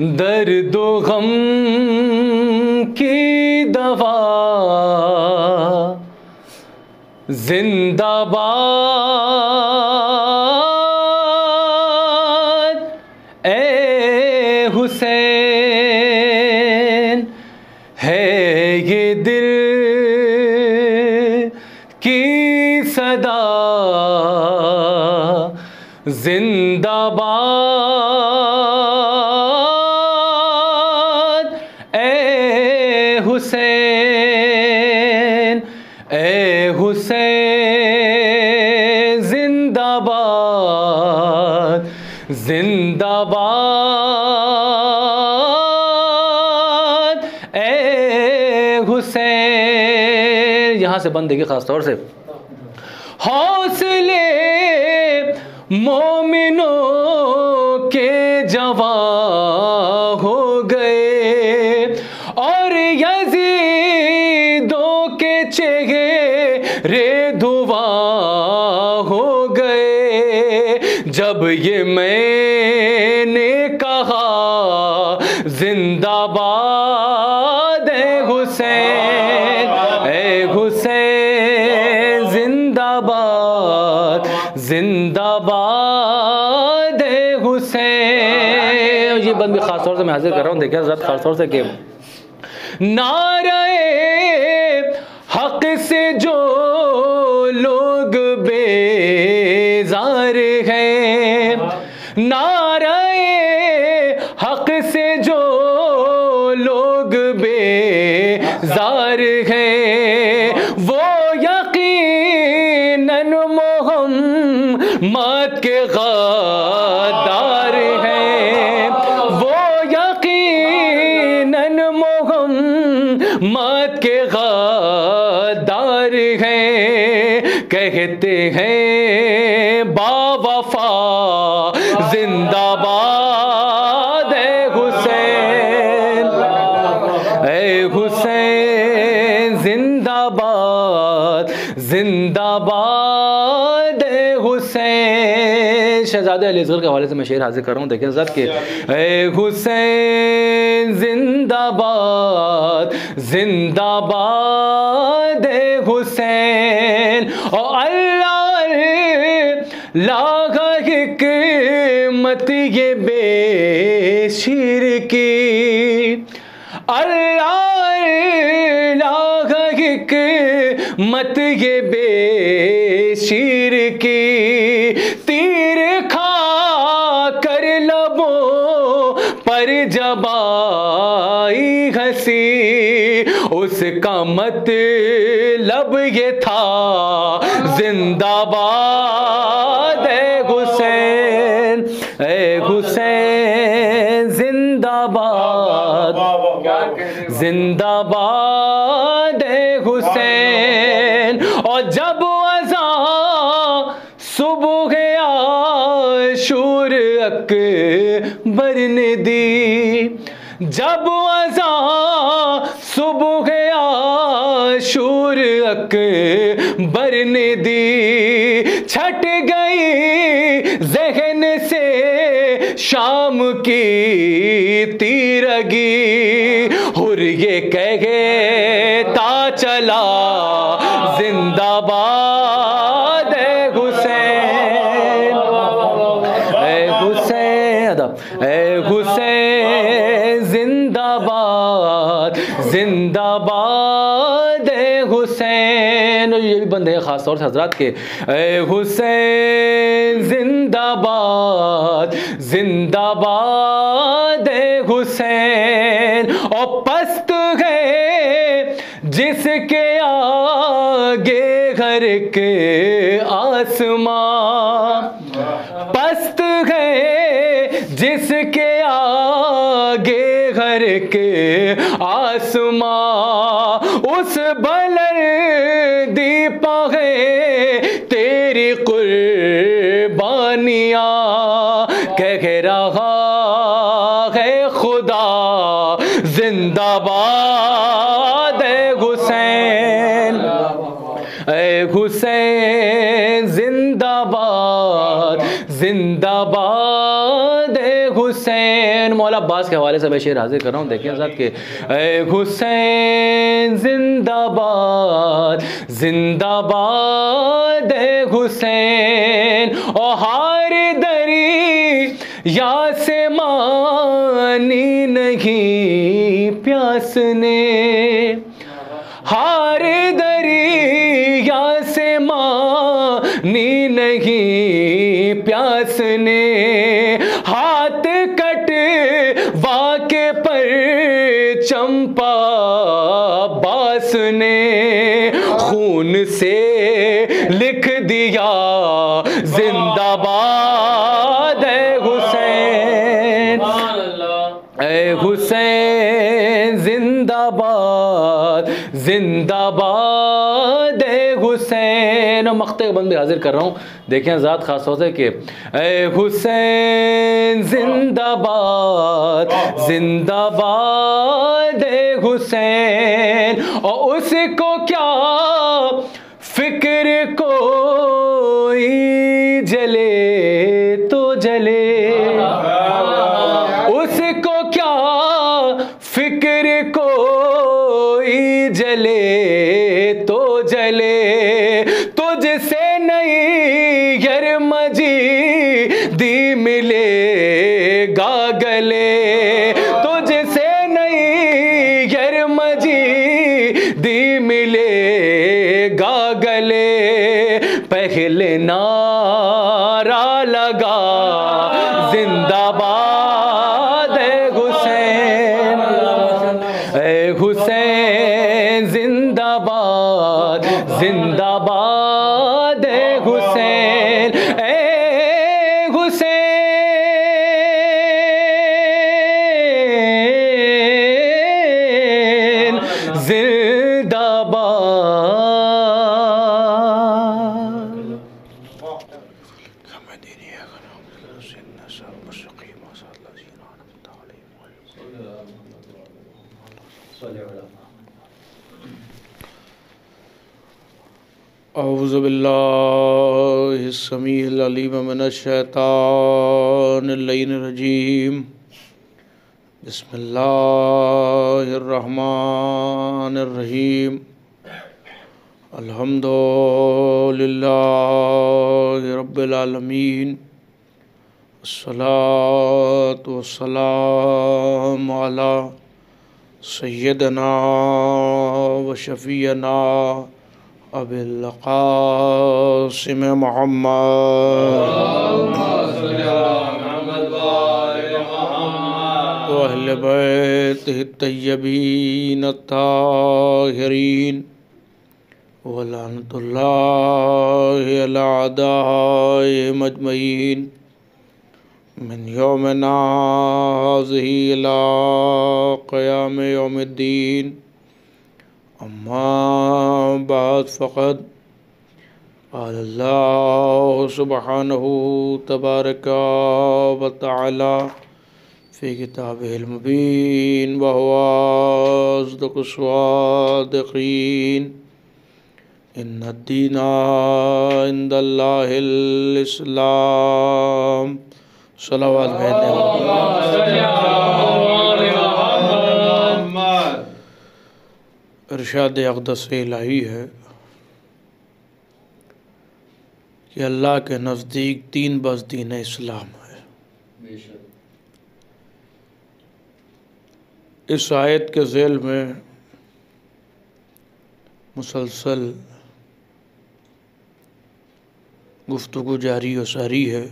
दर्द गम की दवा जिंदाबाद ए हुसैन, है ये दिल की सदा जिंदाबाद ए हुसैन, ए हुसैन जिंदाबाद जिंदाबाद ए हुसैन। यहाँ से बंद देखिए खास तौर से, हौसले मोमिनों के जवां हो गए और यजीदों के चेहरे धुआं हो गए। जब ये मैंने कहा जिंदाबाद ए हुसैन, ए हुसैन जिंदाबाद जिंदाबाद ए हुसैन। ये बंद भी खास तौर से मैं हाजिर कर रहा हूँ, देखिए ज़रा खास तौर से कि नारे हक से जो लोग बेजार हैं, नारे हक से जो लोग बेजार हैं, वो यकीनन मोहम्मद के गद्दार हैं, वो यकीनन मोहम्मद के गद्दार हैं। कहते हैं बावफा जिंदाबाद ए हुसैन, ए हुसैन जिंदाबाद जिंदाबाद ए हुसैन। शहजादे अली असगर के हवाले से मैं शेर हाजिर कर रहा हूँ, देखिए ज़रा के ए हुसैन जिंदाबाद जिंदाबाद ए हुसैन। और अल्लाह लागा हिकमत ये बेशिर की, अल्लाह लागा हिकमत ये बेशिर की। तीर खा कर लबों पर जबाई हंसी, उसका मतलब ये था जिंदाबाद ए हुसैन, ए हुसैन जिंदाबाद जिंदाबाद ए हुसैन। और जब अज़ान सुबह आशूर अकबर ने दी, जब अज़ान सुबह आशूर अकबर ने दी, छट गई ज़हन से शाम की तीरगी। हुर ये कहता चला जिंदाबाद ए हुसैन, ए हुसैन, ए हुसैन जिंदाबाद जिंदाबाद ए हुसैन। ये भी बंद है खास तौर से हजरात के, ए हुसैन जिंदाबाद जिंदाबाद ए हुसैन। और पस्त है जिसके आगे घर के आसमां, पस्त है जिसके आगे घर के आसमां। उस बुलंदी पे तेरी कुर्बानियां, कह रहा है खुदा जिंदाबाद ए हुसैन, ए हुसैन जिंदाबाद जिंदाबाद ए हुसैन। हुसैन। मौला अब्बास के हवाले से मैं शेर हाजिर कर रहा हूँ, देखें साथ के ए हुसैन जिंदाबाद जिंदाबाद ए हुसैन। और हार दरी या से मानी नहीं प्यास ने, हार दरिया से मानी नहीं प्यास ने। हाथ कट वाके पर चंपा बास ने, खून से लिख दिया जिंदाबाद ए हुसैन। ए हुसैन जिंदाबाद जिंदाबाद ए हुसैन। और मख्ते बंद भी हाजिर कर रहा हूँ, देखें ज़ात खास तौर से कि ए हुसैन जिंदाबाद जिंदाबाद ए हुसैन। और उसको क्या फिक्र कोई जले तो जले, उसको क्या फिक्र कोई जले तो जले। तुझसे नहीं गर मजी दी मिलेगा गले, तुझसे नहीं गर मजी दी मिलेगा गले। पहले नारा लगा जिंदाबाद ए हुसैन। ए हुसैन जिंदाबाद जिंदाबाद ए हुसैन। ए हुसैन जिंदाबाद। औज़ु बिल्लाहि समीइल अलीम मिनश शैतानिर रजीम। बिस्मिल्लाहिर रहमानिर रहीम। अल्हम्दुलिल्लाहि रब्बिल आलमीन। अस्सलातु वस्सलामु अला सय्यदना व शफ़ीना अबिल क़ासिम मुहम्मद व अहले बैतिहि तय्यबीन अत्ताहिरीन व लानतुल्लाहि अला अदाइहिम अजमईन मिन यौमिना हाज़िही इला क़याम यौमिद्दीन। अम्मा बाद फ़क़द क़ाल अल्लाहु सुब्हानहु तबारका व तआला फ़ी किताबिहिल मुबीन व हुवा अस्दक़ुस स्वादिक़ीन। इन्नद-दीना इंदल्लाहिल इस्लाम। सल्लल्लाहु अलैहि इरशाद अक़दस इलाही है कि अल्लाह के नज़दीक तीन बस दीन इस्लाम है। इस आयत के ज़ेल में मुसलसल गुफ्तगू जारी व सारी है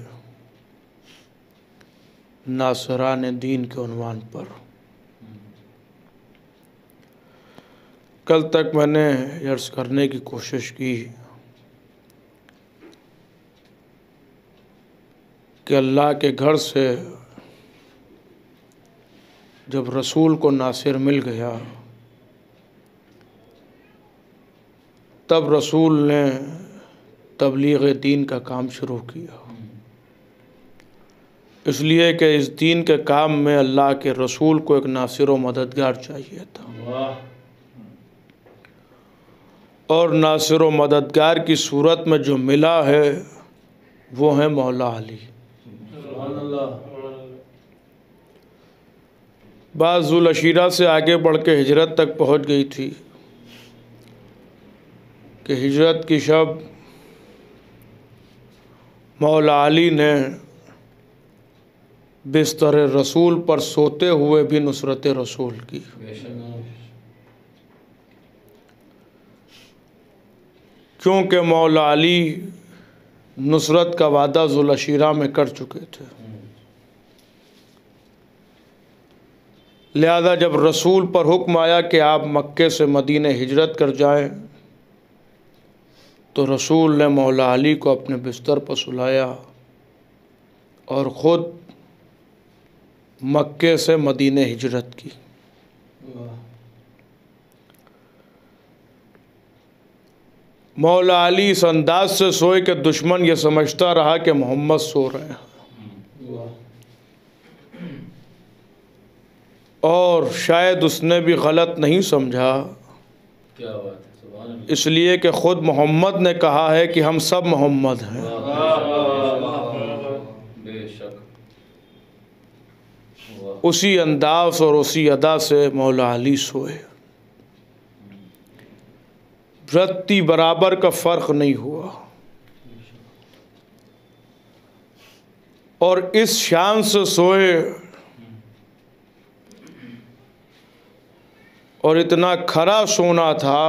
नासरान दीन के उन्वान पर। कल तक मैंने अर्ज़ करने की कोशिश की कि अल्लाह के घर से जब रसूल को नासिर मिल गया तब रसूल ने तबलीग दीन का काम शुरू किया, इसलिए कि इस दीन के काम में अल्लाह के रसूल को एक नासिर व मददगार चाहिए था। और नासिर व मददगार की सूरत में जो मिला है वो है मौला अली। बाद ज़ुल अशीरा से आगे बढ़ के हिजरत तक पहुँच गई थी कि हिजरत की शब मौला अली ने बिस्तर रसूल पर सोते हुए भी नुसरत रसूल की। क्योंकि मौला अली नुसरत का वादा ज़ुल अशीरा में कर चुके थे, लिहाजा जब रसूल पर हुक्म आया कि आप मक्के से मदीने हिजरत कर जाएं, तो रसूल ने मौला अली को अपने बिस्तर पर सुलाया और ख़ुद मक्के से मदीने हिजरत की। मौला अली इस अंदाज से सोए कि दुश्मन ये समझता रहा कि मोहम्मद सो रहे हैं, और शायद उसने भी गलत नहीं समझा, क्या बात है, सुभान अल्लाह। इसलिए कि ख़ुद मोहम्मद ने कहा है कि हम सब मोहम्मद हैं। बेशक। उसी अंदाज और उसी अदा से मौला अली सोए, रत्ती बराबर का फ़र्क नहीं हुआ। और इस शान से सोए और इतना खरा सोना था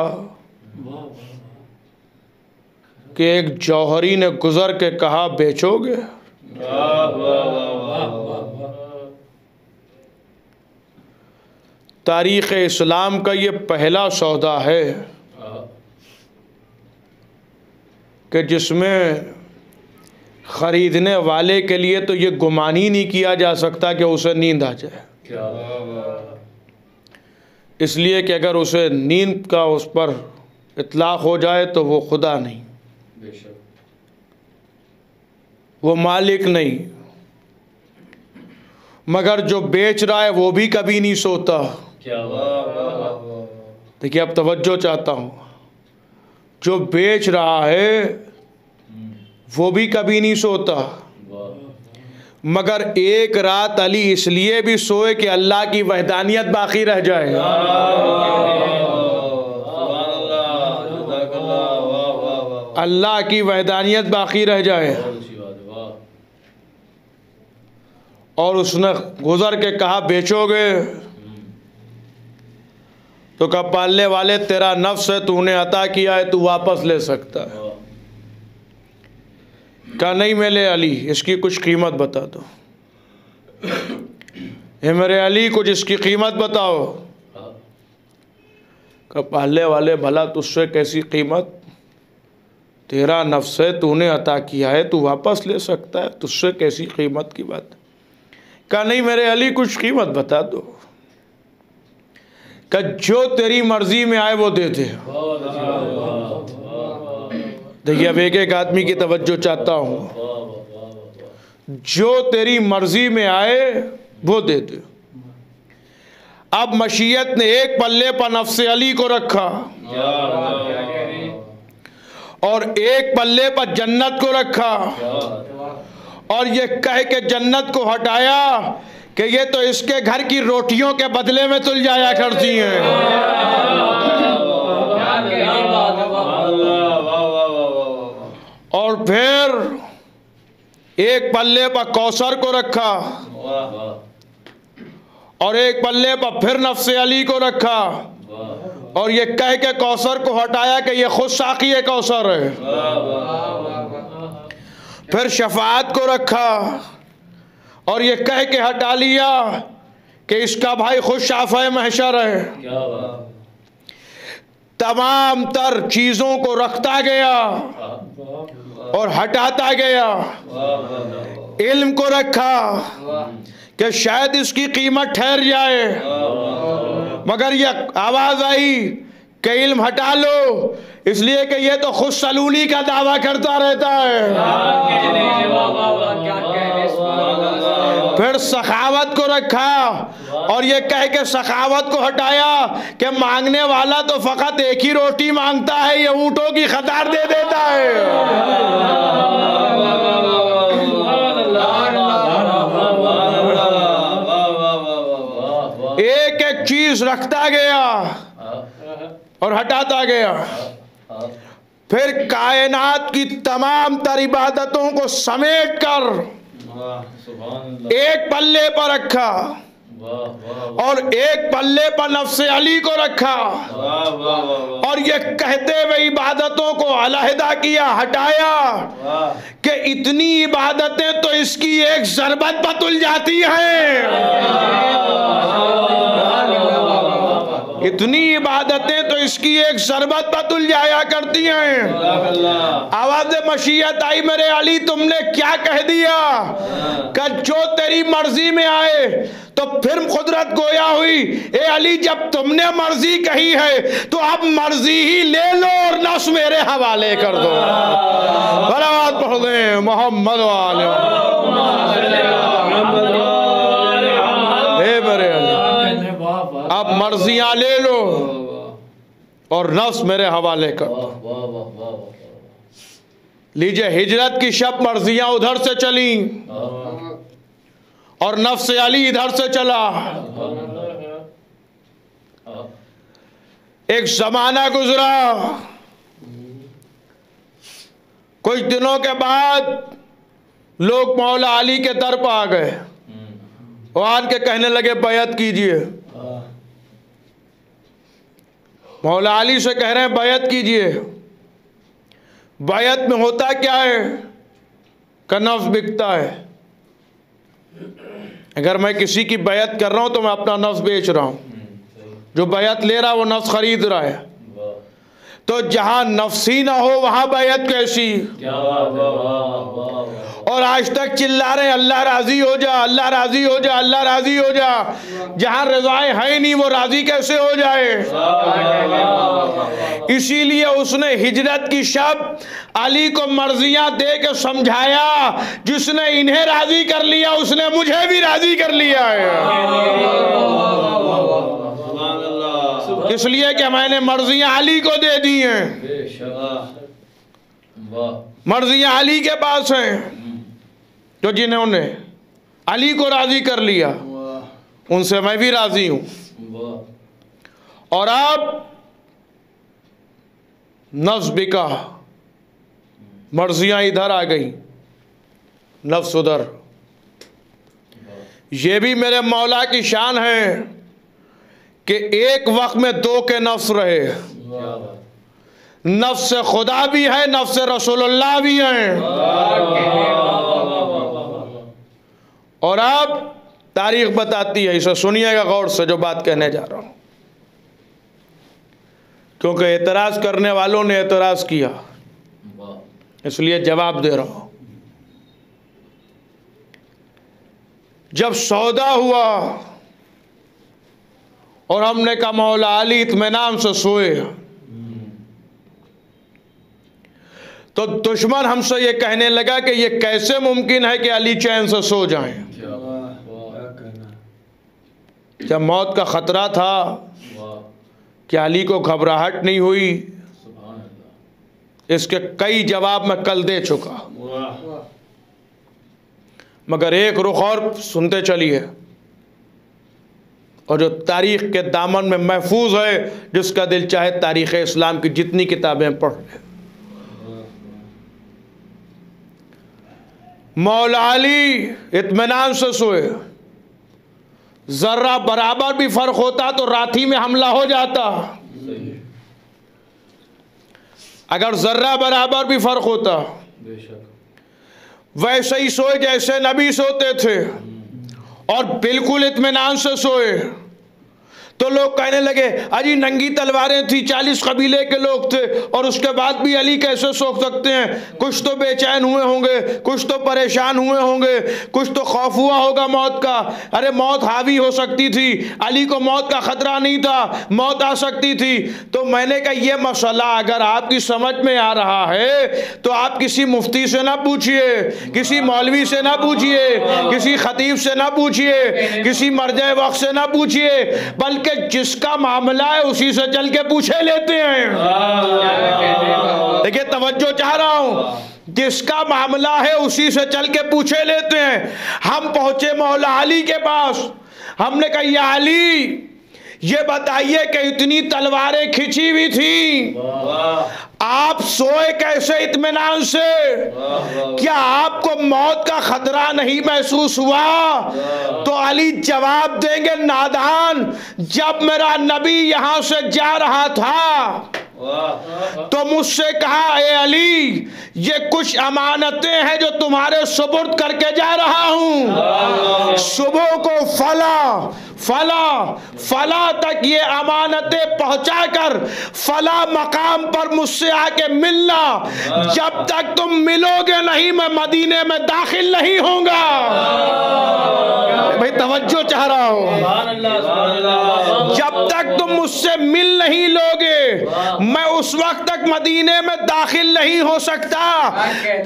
कि एक जौहरी ने गुज़र के कहा, बेचोगे? तारीख़ इस्लाम का ये पहला सौदा है कि जिसमें ख़रीदने वाले के लिए तो ये गुमान ही नहीं किया जा सकता कि उसे नींद आ जाए, इसलिए कि अगर उसे नींद का उस पर इतलाक़ हो जाए तो वो खुदा नहीं, वो मालिक नहीं। मगर जो बेच रहा है वो भी कभी नहीं सोता। देखिए, अब तवज्जो चाहता हूँ, जो बेच रहा है वो भी कभी नहीं सोता, मगर एक रात अली इसलिए भी सोए कि अल्लाह की वहदानियत बाकी रह जाए। अल्लाह की वहदानियत बाकी रह जाए। और उसने गुज़र के कहा, बेचोगे? तो कहा, पालने वाले तेरा नफ्स है, तूने अता किया है, तू वापस ले सकता है। कहा, नहीं मेरे अली, इसकी कुछ कीमत बता दो। हे मेरे अली, कुछ इसकी कीमत बताओ। कहा, पालने वाले भला तुझसे कैसी कीमत, तेरा नफ्स है, तूने अता किया है, तू वापस ले सकता है, तुझसे कैसी कीमत की बात। कहा, नहीं मेरे अली, कुछ कीमत बता दो। कहा, जो तेरी मर्जी में आए वो दे दे। देखिए, अब एक एक आदमी की तवज्जो चाहता हूँ। जो तेरी मर्जी में आए वो दे दे। अब मशीयत ने एक पल्ले पर नफ्स अली को रखा और एक पल्ले पर जन्नत को रखा, और ये कह के जन्नत को हटाया कि ये तो इसके घर की रोटियों के बदले में तुल जाया करती हैं। और फिर एक पल्ले पर कौसर को रखा और एक पल्ले पर फिर नफ्स अली को रखा, और ये कह के कौसर को हटाया कि ये खुद साक़ी कौसर है। फिर शफाअत को रखा और ये कह के हटा लिया कि इसका भाई खुद शाफ़े महशर है। तमाम तर चीज़ों को रखता गया और हटाता गया। इल्म को रखा कि शायद इसकी कीमत ठहर जाए, मगर यह आवाज़ आई कि इल्म हटा लो, इसलिए कि ये तो खुद सलूली का दावा करता रहता है। फिर सखावत को रखा और ये कह के सखावत को हटाया कि मांगने वाला तो फ़कत एक ही रोटी मांगता है, ये ऊँटों की कतार दे देता है। चीज रखता गया और हटाता गया। फिर कायनात की तमाम तर इबादतों को समेट कर एक पल्ले पर रखा और एक पल्ले पर नफ्से अली को रखा और ये कहते हुए इबादतों को अलहदा किया, हटाया कि इतनी इबादतें तो इसकी एक ज़रबत पर तुल जाती हैं। इतनी इबादतें तो इसकी एक ज़रबत पर तुल जाया करती हैं। आवाज़ मशीयत आई, मेरे अली तुमने क्या कह दिया कि जो तेरी मर्जी में आए। तो फिर कुदरत गोया हुई, ए अली जब तुमने मर्जी कही है तो अब मर्जी ही ले लो और नफ्स मेरे हवाले कर दो। बराबर पढ़ दें मोहम्मद वाले, हे मेरे अली अब मर्जियां ले लो और नफ्स मेरे हवाले कर दो। लीजिए, हिजरत की शब मर्जियां उधर से चली और नफ्स अली इधर से चला। एक जमाना गुजरा, कुछ दिनों के बाद लोग मौला अली के दर पर आ गए और आन के कहने लगे बैयत कीजिए। मौला अली से कह रहे हैं बैयत कीजिए। बैयत में होता क्या है कि नफ्स बिकता है। अगर मैं किसी की बैयत कर रहा हूं तो मैं अपना नफ्स बेच रहा हूं, जो बैयत ले रहा है वो नफ्स खरीद रहा है। तो जहां नफ्सी ना हो वहां बैयत कैसी। और आज तक चिल्ला रहे अल्लाह राजी हो जा, अल्लाह राजी हो जा, अल्लाह राजी हो जा। जहां रजाएं है नहीं वो राजी कैसे हो जाए। इसीलिए उसने हिजरत की शब अली को मर्जियां दे के समझाया, जिसने इन्हें राजी कर लिया उसने मुझे भी राजी कर लिया है। इसलिए कि मैंने मर्जियां अली को दे दी हैं, मर्जियां अली के पास हैं। तो जिन्होंने अली को राजी कर लिया उनसे मैं भी राजी हूं। और अब नफ्स बिका, मर्जियां इधर आ गई, नफ्स उधर। ये भी मेरे मौला की शान है कि एक वक्त में दो के नफ्स रहे। नफ्स खुदा भी है, नफ्स रसूलुल्लाह भी है। और अब तारीख बताती है, इसे सुनिएगा गौर से जो बात कहने जा रहा हूं, क्योंकि एतराज करने वालों ने एतराज किया, इसलिए जवाब दे रहा हूं। जब सौदा हुआ और हमने कहा मौला अली इत्मीनान से सोए, तो दुश्मन हमसे ये कहने लगा कि ये कैसे मुमकिन है कि अली चैन से सो जाएं। जब मौत का खतरा था क्या अली को घबराहट नहीं हुई। इसके कई जवाब मैं कल दे चुका, मगर एक रुख और सुनते चलिए, और जो तारीख के दामन में महफूज है, जिसका दिल चाहे तारीख़ इस्लाम की जितनी किताबें पढ़ ले। मौला अली इत्मीनान से सोए। जर्रा बराबर भी फर्क होता तो राती में हमला हो जाता। अगर जर्रा बराबर भी फर्क होता, वैसे ही सोए जैसे नबी सोते थे और बिल्कुल इत्मीनान से सोए। तो लोग कहने लगे अजी नंगी तलवारें थी, 40 कबीले के लोग थे और उसके बाद भी अली कैसे सो सकते हैं। कुछ तो बेचैन हुए होंगे, कुछ तो परेशान हुए होंगे, कुछ तो खौफ हुआ होगा मौत का। अरे मौत हावी हो सकती थी, अली को मौत का खतरा नहीं था, मौत आ सकती थी। तो मैंने कहा ये मसला अगर आपकी समझ में आ रहा है तो आप किसी मुफ्ती से ना पूछिए, किसी मौलवी से ना पूछिए, किसी खतीब से ना पूछिए, किसी मर्जे वक्त से ना पूछिए, बल्कि जिसका मामला है उसी से चल के पूछे लेते हैं। देखिए तवज्जो चाह रहा हूं, जिसका मामला है उसी से चल के पूछे लेते हैं। हम पहुंचे मौला अली के पास, हमने कहा या अली ये बताइए कि इतनी तलवारें खिंची हुई थी, आप सोए कैसे इत्मीनान से? क्या आपको मौत का खतरा नहीं महसूस हुआ? तो अली जवाब देंगे, नादान, जब मेरा नबी यहां से जा रहा था तो मुझसे कहा, ए अली, ये कुछ अमानतें हैं जो तुम्हारे सुपुर्द करके जा रहा हूं। सुबह को फला तक ये अमानतें पहुंचाकर फला मकाम पर मुझसे आके मिलना। जब तक तुम मिलोगे नहीं मैं मदीने में दाखिल नहीं होऊंगा। भाई तवज्जो चाह रहा हूं, जब तक तुम मुझसे मिल नहीं लोगे मैं उस वक्त तक मदीने में दाखिल नहीं हो सकता।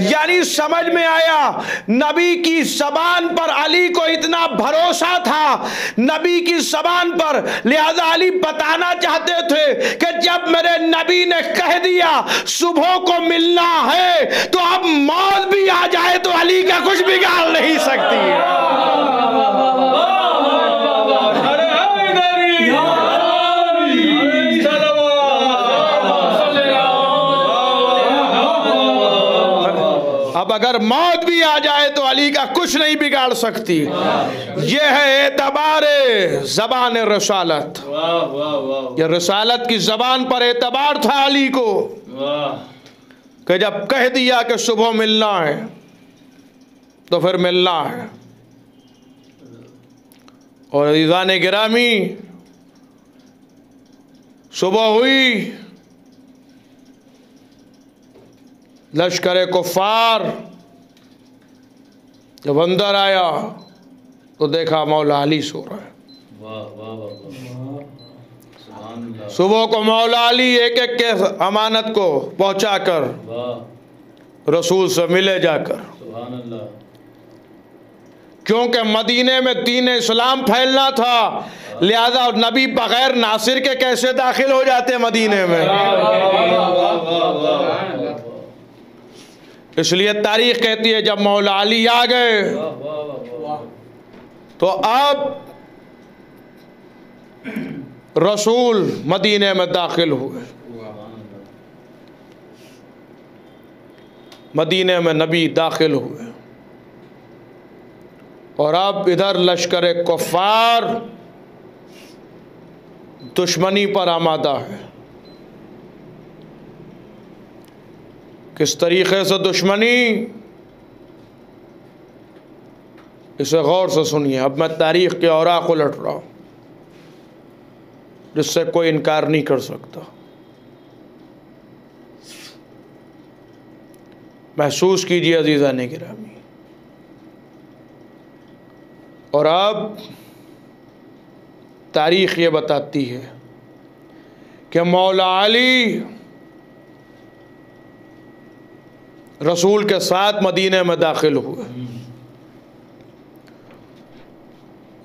यानी समझ में आया, नबी की जबान पर अली को इतना भरोसा था, नबी की जबान पर, लिहाजा अली बताना चाहते थे कि जब मेरे नबी ने कह दिया सुबह को मिलना है तो अब मौत भी आ जाए तो अली का कुछ बिगाड़ नहीं सकती। अब अगर मौत भी आ जाए तो अली का कुछ नहीं बिगाड़ सकती। यह है एतबार ज़बान रसालत। ये रसालत की ज़बान पर एतबार था अली को कि जब कह दिया कि सुबह मिलना है तो फिर मिलना है। और अज़ीज़ान गिरामी, सुबह हुई, लश्कर कुफ़ार जब अंदर आया तो देखा मौला अली सो रहा है। सुबह को मौला अली एक एक के अमानत को पहुंचाकर रसूल से मिले जाकर, क्योंकि मदीने में दीन इस्लाम फैलना था, लिहाजा नबी बगैर नासिर के कैसे दाखिल हो जाते मदीने में। इसलिए तारीख कहती है जब मौला अली आ गए तो अब रसूल मदीने में दाखिल हुए। मदीने में नबी दाखिल हुए और अब इधर लश्कर कुफ़ार दुश्मनी पर आमादा है। किस तरीक़े से दुश्मनी, इसे गौर से सुनिए। अब मैं तारीख़ के औराक़ उलट रहा हूँ जिससे कोई इनकार नहीं कर सकता। महसूस कीजिए अज़ीज़ान गिरामी। और अब तारीख़ ये बताती है कि मौला अली रसूल के साथ मदीने में दाखिल हुए।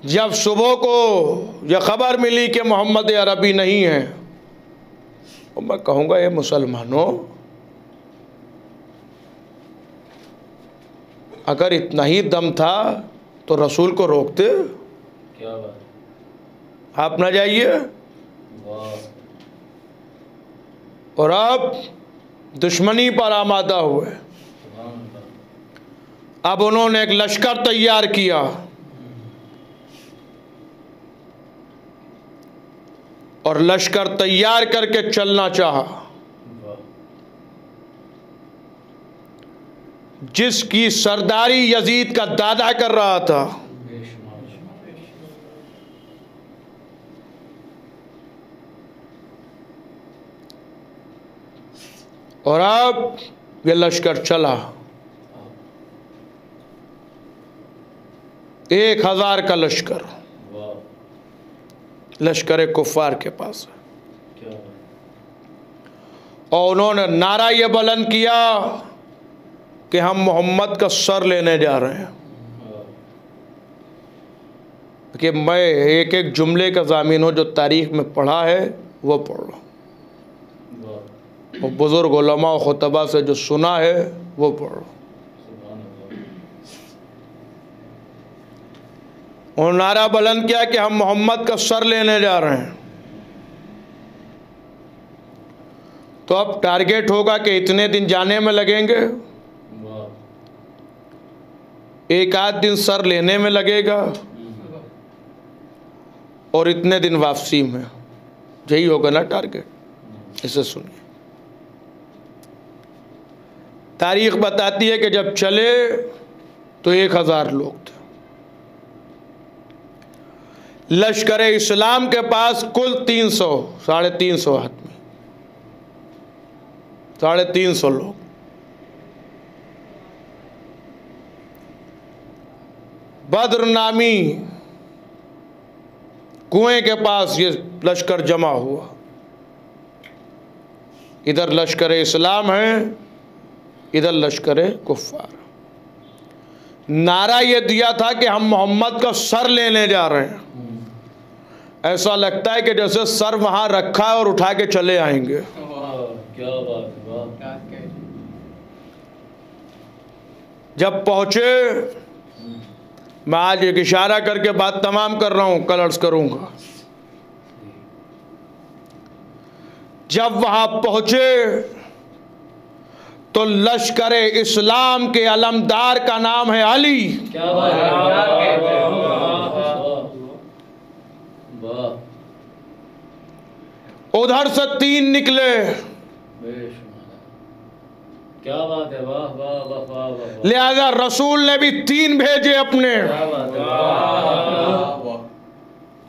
जब सुबह को यह खबर मिली कि मोहम्मद अरबी नहीं है, तो मैं कहूँगा ये मुसलमानों, अगर इतना ही दम था तो रसूल को रोकते। क्या बात, आप ना जाइए। और अब दुश्मनी पर आमादा हुए। अब उन्होंने एक लश्कर तैयार किया और लश्कर तैयार करके चलना चाहा, जिसकी सरदारी यजीद का दादा कर रहा था। और अब ये लश्कर चला 1000 का लश्कर लश्कर कुफ़ार के पास है। और उन्होंने नारा ये बुलंद किया कि हम मोहम्मद का सर लेने जा रहे हैं। कि मैं एक एक जुमले का ज़ामीन हूँ, जो तारीख़ में पढ़ा है वो पढ़ रहा हूँ, और बुज़ुर्ग उलमा और खुतबा से जो सुना है वो पढ़ रहा हूँ। और नारा बुलंद किया कि हम मोहम्मद का सर लेने जा रहे हैं। तो अब टारगेट होगा कि इतने दिन जाने में लगेंगे, एक आध दिन सर लेने में लगेगा और इतने दिन वापसी में। यही होगा ना टारगेट। इसे सुनिए, तारीख बताती है कि जब चले तो 1000 लोग थे। लश्कर इस्लाम के पास कुल 300-350 आदमी, 350 लोग। बद्र नामी कुएं के पास ये लश्कर जमा हुआ। इधर लश्कर इस्लाम है, इधर लश्कर कुफ्फार। नारा ये दिया था कि हम मोहम्मद का सर लेने जा रहे हैं। ऐसा लगता है कि जैसे सर वहां रखा है और उठा के चले आएंगे। क्या बात है। जब पहुंचे, मैं आज एक इशारा करके बात तमाम कर रहा हूं, कल अर्ज करूंगा। जब वहां पहुंचे तो लश्कर इस्लाम के अलमदार का नाम है अली। क्या बात है। उधर से 3 निकले। क्या बात है। वाह वाह वाह वाह वाह। लिहाजा रसूल ने भी 3 भेजे अपने।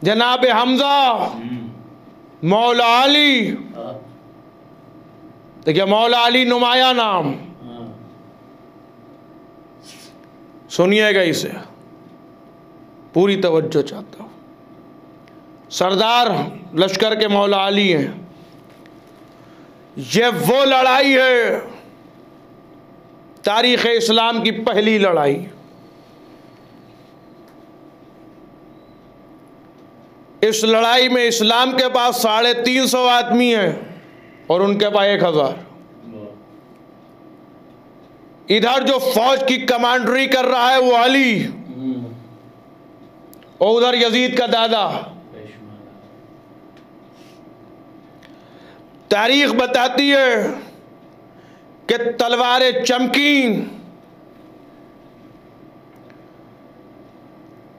जनाब हमजा, मौला अली। देखिए, मौला अली नुमाया नाम, सुनिएगा इसे, पूरी तवज्जो चाहता हूं। सरदार लश्कर के मौला अली हैं। ये वो लड़ाई है, तारीख़ इस्लाम की पहली लड़ाई। इस लड़ाई में इस्लाम के पास 350 आदमी हैं और उनके पास 1000। इधर जो फौज की कमांडरी कर रहा है वो अली, और उधर यजीद का दादा। तारीख बताती है कि तलवारें चमकी,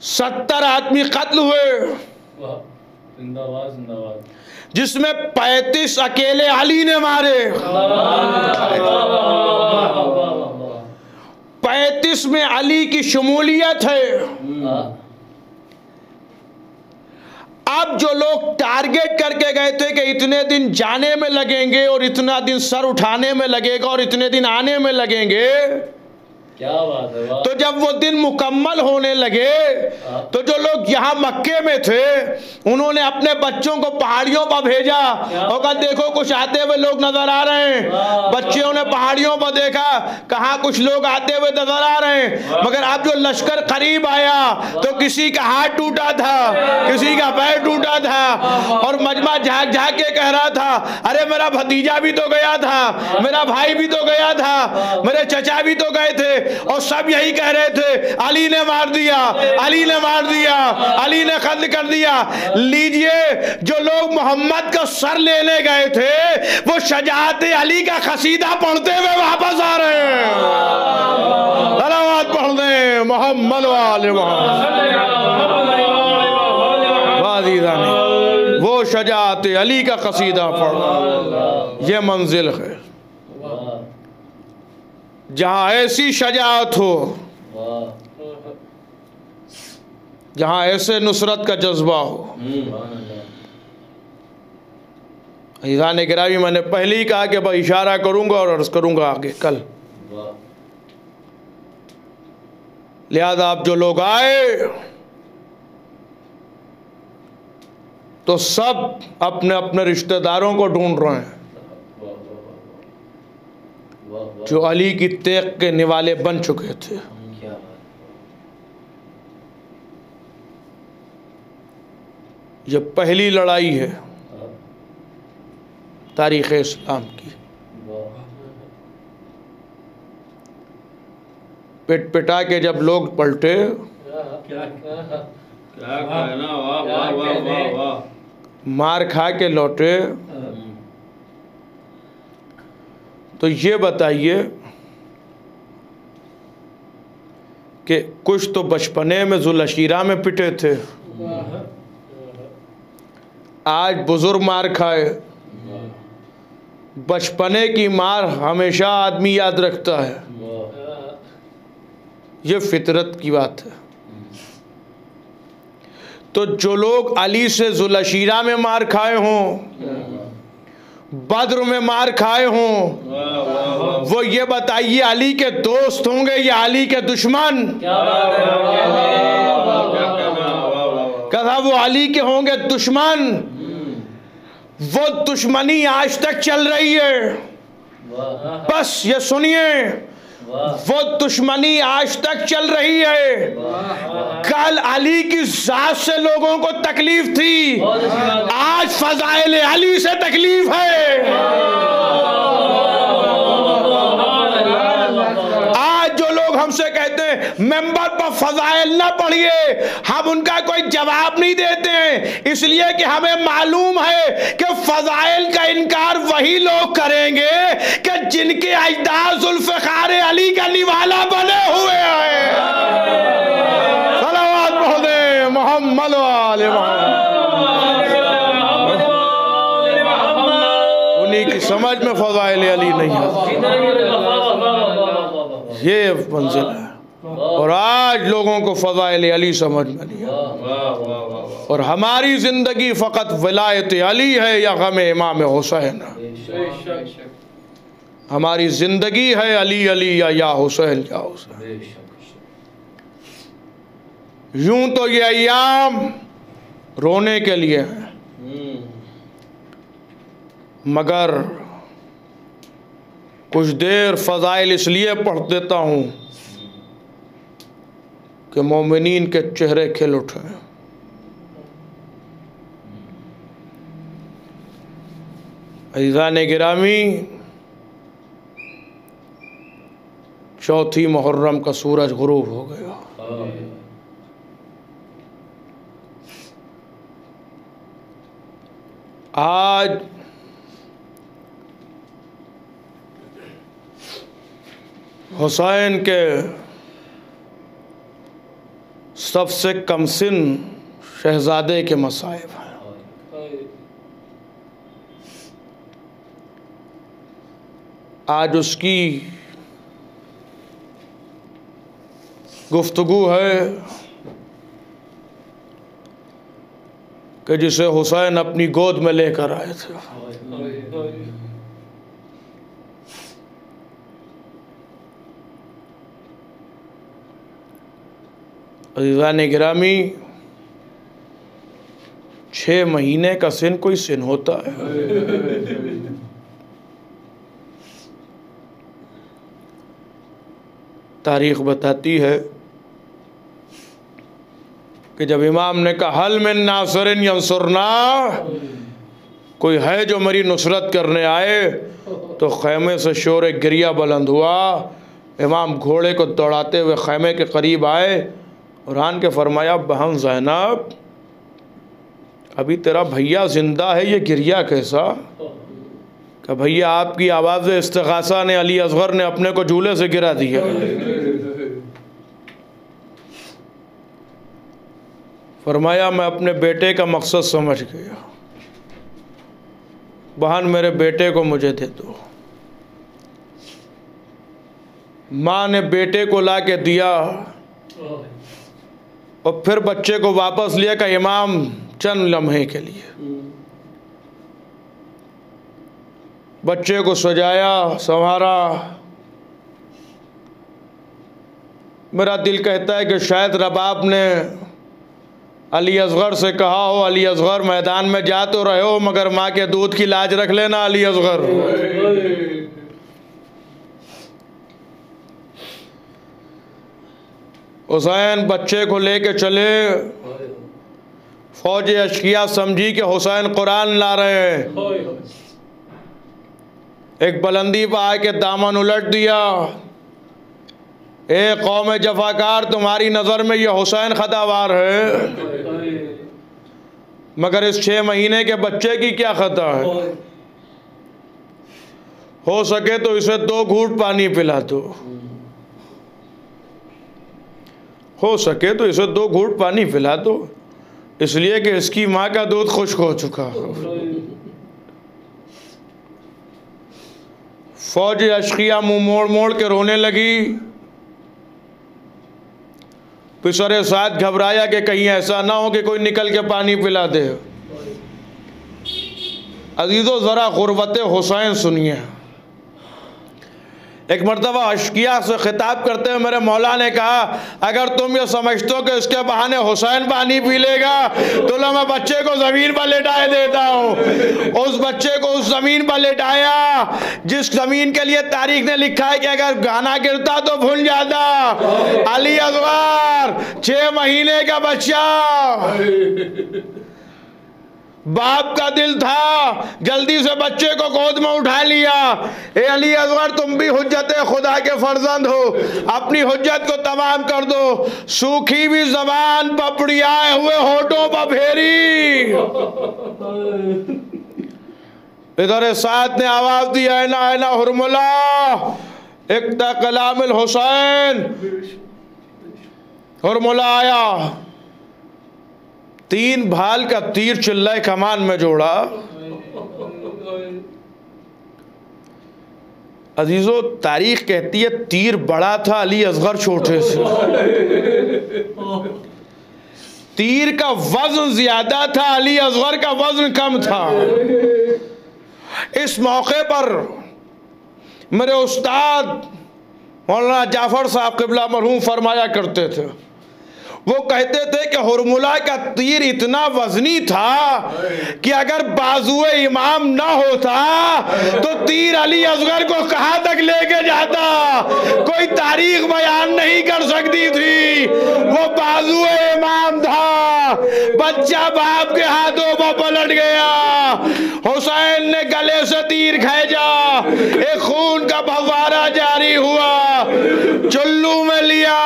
70 आदमी कत्ल हुए, जिंदाबाद जिंदाबाद, जिसमें 35 अकेले अली ने मारे। 35 में अली की शमूलियत है। अब जो लोग टारगेट करके गए थे कि इतने दिन जाने में लगेंगे और इतना दिन सर उठाने में लगेगा और इतने दिन आने में लगेंगे, क्या बात है। तो जब वो दिन मुकम्मल होने लगे तो जो लोग यहाँ मक्के में थे उन्होंने अपने बच्चों को पहाड़ियों पर भेजा और कहा देखो कुछ आते हुए लोग नजर आ रहे हैं। बच्चों ने पहाड़ियों पर देखा, कहा कुछ लोग आते हुए नजर आ रहे हैं, मगर अब जो लश्कर करीब आया तो किसी का हाथ टूटा था, किसी का पैर टूटा था, और मजमा झाँक झाँक के कह रहा था अरे मेरा भतीजा भी तो गया था, मेरा भाई भी तो गया था, मेरे चचा भी तो गए थे, और सब यही कह रहे थे अली ने मार दिया, अली ने मार दिया, अली ने कत्ल कर दिया। लीजिए, जो लोग मोहम्मद का सर लेने गए थे वो शजाअत अली का कसीदा पढ़ते हुए वापस आ रहे हैं। सलावत पढ़ दें मोहम्मद वाले मोहम्मद, वो शजाअत अली का कसीदा पढ़। ये मंजिल है जहाँ ऐसी शजाअत हो, जहाँ ऐसे नुसरत का जज्बा हो। ईज़ान गिरामी, मैंने पहले ही कहा कि मैं इशारा करूंगा और अर्ज करूंगा आगे कल। लिहाजा आप जो लोग आए तो सब अपने अपने रिश्तेदारों को ढूंढ रहे हैं जो अली की तेग के निवाले बन चुके थे। ये पहली लड़ाई है तारीख़ इस्लाम की। पिट पिटा के जब लोग पलटे, मार खा के लौटे, तो ये बताइए कि कुछ तो बचपने में जुलशीरा में पिटे थे, आज बुजुर्ग मार खाए। बचपने की मार हमेशा आदमी याद रखता है, ये फितरत की बात है। तो जो लोग अली से जुलशीरा में मार खाए हों, बद्र में मार खाए हों, वो ये बताइए अली के दोस्त होंगे या अली के दुश्मन? कहा वो अली के होंगे दुश्मन। वो दुश्मनी आज तक चल रही है। बस ये सुनिए, वो दुश्मनी आज तक चल रही है। कल अली की जात से लोगों को तकलीफ थी, आज फजाइल अली से तकलीफ है। आज जो लोग हमसे कहते हैं मेंबर पर फजाइल ना पढ़िए, हम उनका कोई जवाब नहीं देते हैं, इसलिए कि हमें मालूम है कि फजाइल का इनकार वही लोग करेंगे कि जिनके अजदाद जुल्फ़िकार अली का निवाला बने हुए हैं। सलावत मोहम्मद मोहम्मद वाले उन्हीं की समझ में फजाइल अली नहीं है, ये मंजिल है। और आज लोगों को फजाइल अली समझ में नहीं है। और हमारी जिंदगी फ़कत विलायत अली है या गम इमाम हुसैन? हमारी जिंदगी है अली अली या हुसैन या हुसैन। यूं तो ये अय्याम रोने के लिए हैं, मगर कुछ देर फ़ज़ाइल इसलिए पढ़ देता हूँ कि मोमिनीन के चेहरे खिल उठे। अज़ीज़ान गिरामी, चौथी मुहर्रम का सूरज गुरूब हो गया। आज हुसैन के सबसे कमसिन शहजादे के मसाइब हैं। आज उसकी गुफ्तगू है कि जिसे हुसैन अपनी गोद में लेकर आए थे। अज़ीज़ान गिरामी, 6 महीने का सिन कोई सिन होता है? तारीख़ बताती है कि जब इमाम ने कहा हल मिन नासिरिन यंसुरना, कोई है जो मेरी नुसरत करने आए, तो खैमे से शोर गिरिया बुलंद हुआ। इमाम घोड़े को दौड़ाते हुए खैमे के करीब आए और आन के फरमाया, बहन ज़ैनब, अभी तेरा भैया ज़िंदा है, ये गिरिया कैसा? कि भैया आपकी आवाज़ इस्तिग़ासा ने अली असगर ने अपने को झूले से गिरा दिया। फरमाया, मैं अपने बेटे का मकसद समझ गया, बहन मेरे बेटे को मुझे दे दो। माँ ने बेटे को ला के दिया और फिर बच्चे को वापस लिया का इमाम चंद लम्हे के लिए। बच्चे को सजाया संवारा। मेरा दिल कहता है कि शायद रबाब ने अली असगर से कहा हो, अली असगर मैदान में जा तो रहे हो, मगर माँ के दूध की लाज रख लेना अली असगर। हुसैन बच्चे को लेके चले। फौज अशकिया समझी कि हुसैन कुरान ला रहे हैं। एक बुलंदी पर आके दामन उलट दिया। ए कौम जफाकार, तुम्हारी नज़र में ये हुसैन खतावार है, मगर इस 6 महीने के बच्चे की क्या खता है? हो सके तो इसे 2 घूंट पानी पिला दो, हो सके तो इसे 2 घूंट पानी पिला दो, इसलिए कि इसकी माँ का दूध खुश्क हो चुका। फौज अशकिया मुंह मोड़ मोड़ के रोने लगी। पिसरे साथ घबराया कि कहीं ऐसा ना हो कि कोई निकल के पानी पिला दे। अजीज़ो ज़रा गुरबत हुसैन सुनिए। एक मरतबा अशकिया से खिताब करते हुए मेरे मौला ने कहा, अगर तुम ये समझते हो कि इसके बहाने हुसैन पानी पी लेगा तो लो मैं बच्चे को ज़मीन पर लेटाए देता हूँ। उस बच्चे को उस ज़मीन पर लेटाया जिस ज़मीन के लिए तारीख ने लिखा है कि अगर गाना गिरता तो भूल जाता। अली असगर 6 महीने का बच्चा, बाप का दिल था, जल्दी से बच्चे को गोद में उठा लिया। ए अली असगर, तुम भी हुज्जत खुदा के फर्जंद हो, अपनी हुज्जत को तमाम कर दो। सूखी भी जबान पपड़ियाए हुए होठों पर फेरी। इधर साथ ने आवाज दी, ऐना ऐना हुरमुला इक्ता कलामिल हुसैन। हुरमुला आया, 3 भाल का तीर चिल्लाए कमान में जोड़ा। अजीजों, तारीख कहती है तीर बड़ा था, अली असगर छोटे से। तीर का वजन ज्यादा था, अली असगर का वजन कम था। इस मौके पर मेरे उस्ताद मौलाना जाफर साहब क़िबला मरहूम फरमाया करते थे, वो कहते थे कि हुरमुला का तीर इतना वजनी था कि अगर बाजुए इमाम ना होता तो तीर अली असगर को कहां तक लेके जाता कोई तारीख बयान नहीं कर सकती थी। वो बाजुए इमाम था, बच्चा बाप के हाथों पर पलट गया। हुसैन ने गले से तीर खींचा, एक खून का फव्वारा जारी हुआ, चुल्लू में लिया,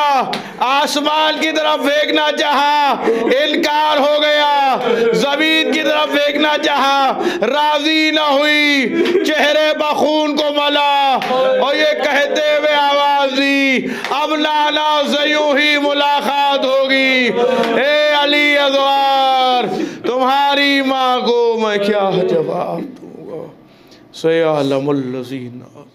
आसमान की तरफ फेंकना चाहा, इनकार हो गया, जमीन की तरफ फेंकना चाहा, राजी न हुई, चेहरे बखून को मला और ये कहते हुए आवाज दी, अब नाना से यूं ही मुलाकात होगी। ए अली असगर, तुम्हारी माँ को मैं क्या जवाब दूंगा। सयालमुल लज़ीना